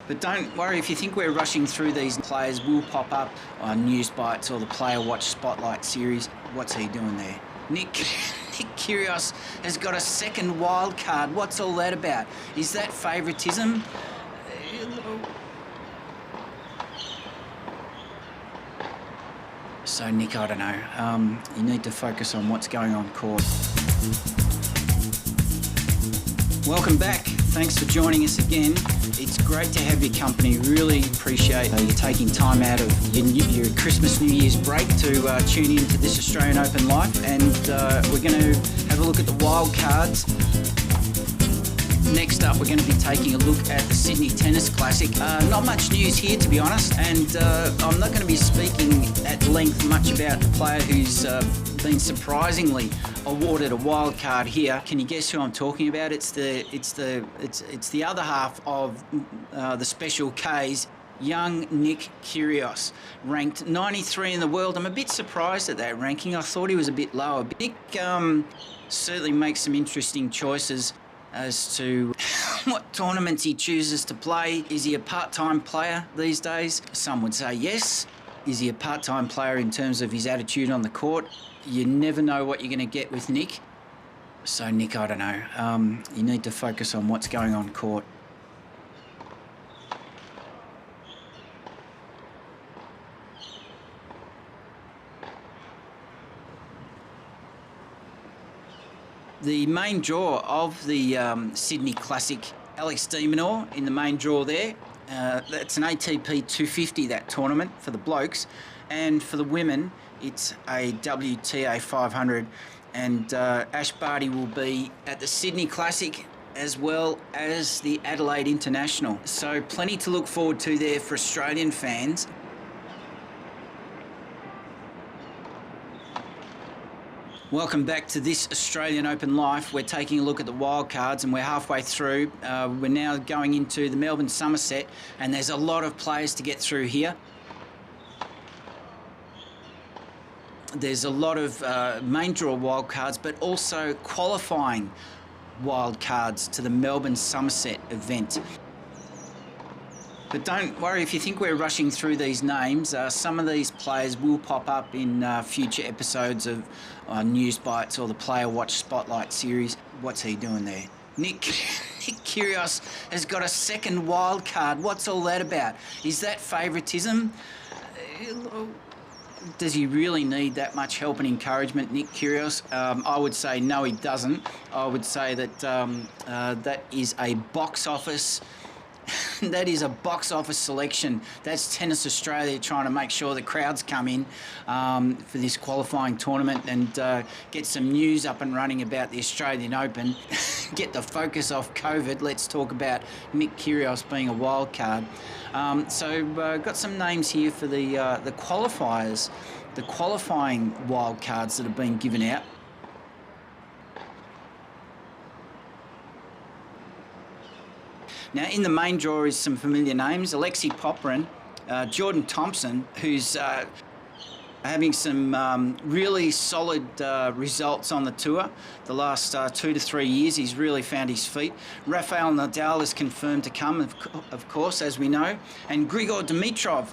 But don't worry, if you think we're rushing through these, players will pop up on NewsBites or the Player Watch Spotlight series. What's he doing there? Nick Kyrgios has got a second wild card. What's all that about? Is that favouritism? So, Nick, I don't know. You need to focus on what's going on court. Welcome back. Thanks for joining us again. It's great to have your company. Really appreciate you taking time out of your Christmas, New Year's break to tune in to this Australian Open Live. And we're going to have a look at the wild cards. Next up, we're going to be taking a look at the Sydney Tennis Classic. Not much news here, to be honest, and I'm not going to be speaking at length much about the player who's been surprisingly awarded a wild card here. Can you guess who I'm talking about? It's the other half of the Special K's, young Nick Kyrgios, ranked 93 in the world. I'm a bit surprised at that ranking. I thought he was a bit lower. Nick certainly makes some interesting choices as to what tournaments he chooses to play. Is he a part-time player these days? Some would say yes. Is he a part-time player in terms of his attitude on the court? You never know what you're going to get with Nick. So, Nick, I don't know. You need to focus on what's going on court. The main draw of the Sydney Classic, Alex de Minaur in the main draw there. That's an ATP 250, that tournament, for the blokes. And for the women, it's a WTA 500. And Ash Barty will be at the Sydney Classic as well as the Adelaide International. So plenty to look forward to there for Australian fans. Welcome back to this Australian Open Life. We're taking a look at the wildcards and we're halfway through. We're now going into the Melbourne Somerset and there's a lot of players to get through here. There's a lot of main draw wildcards, but also qualifying wildcards to the Melbourne Somerset event. But don't worry, if you think we're rushing through these names, some of these players will pop up in future episodes of NewsBites or the Player Watch Spotlight series. What's he doing there? Nick Kyrgios has got a second wild card. What's all that about? Is that favouritism? Does he really need that much help and encouragement, Nick Kyrgios? I would say no, he doesn't. I would say that that is a box office. That is a box office selection. That's Tennis Australia trying to make sure the crowds come in for this qualifying tournament and get some news up and running about the Australian Open. Get the focus off COVID. Let's talk about Nick Kyrgios being a wild card. Got some names here for the qualifiers, the qualifying wild cards that have been given out. Now, in the main draw is some familiar names: Alexei Popyrin, Jordan Thompson, who's having some really solid results on the tour. The last 2 to 3 years, he's really found his feet. Rafael Nadal is confirmed to come, of course, as we know, and Grigor Dimitrov.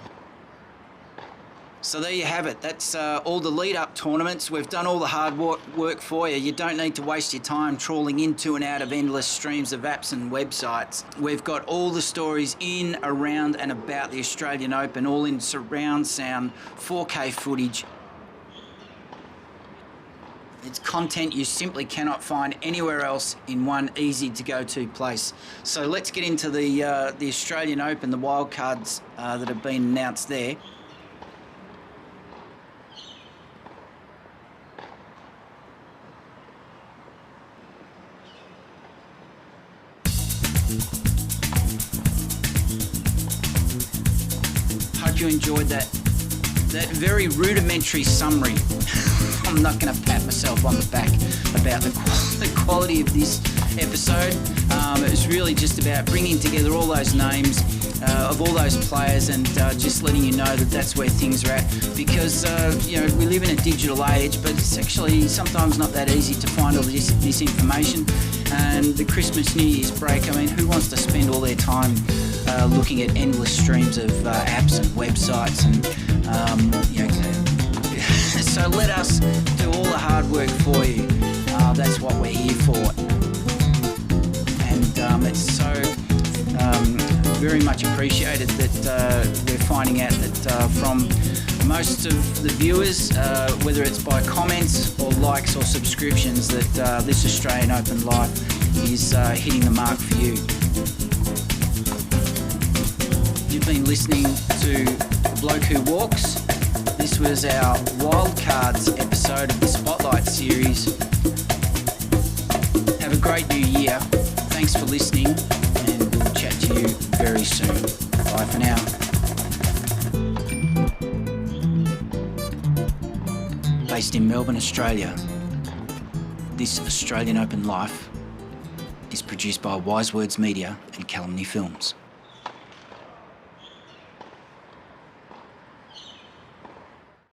So there you have it. That's all the lead-up tournaments. We've done all the hard work for you. You don't need to waste your time trawling into and out of endless streams of apps and websites. We've got all the stories in, around and about the Australian Open, all in surround sound, 4K footage. It's content you simply cannot find anywhere else in one easy-to-go-to place. So let's get into the Australian Open, the wildcards that have been announced there. Hope you enjoyed that very rudimentary summary. I'm not going to pat myself on the back about the quality of this episode. It was really just about bringing together all those names of all those players and just letting you know that that's where things are at. Because you know, we live in a digital age, but it's actually sometimes not that easy to find all this information. And the Christmas, New Year's break, I mean, who wants to spend all their time looking at endless streams of apps and websites, and so let us do all the hard work for you. That's what we're here for, and it's so very much appreciated that we're finding out that from most of the viewers, whether it's by comments or likes or subscriptions, that this Australian Open Life is hitting the mark for you. You've been listening to The Bloke Who Walks. This was our Wildcards episode of the Spotlight series. Have a great new year. Thanks for listening, and we'll chat to you very soon. Bye for now. Based in Melbourne, Australia, this Australian Open Life is produced by Wise Words Media and Calumny Films.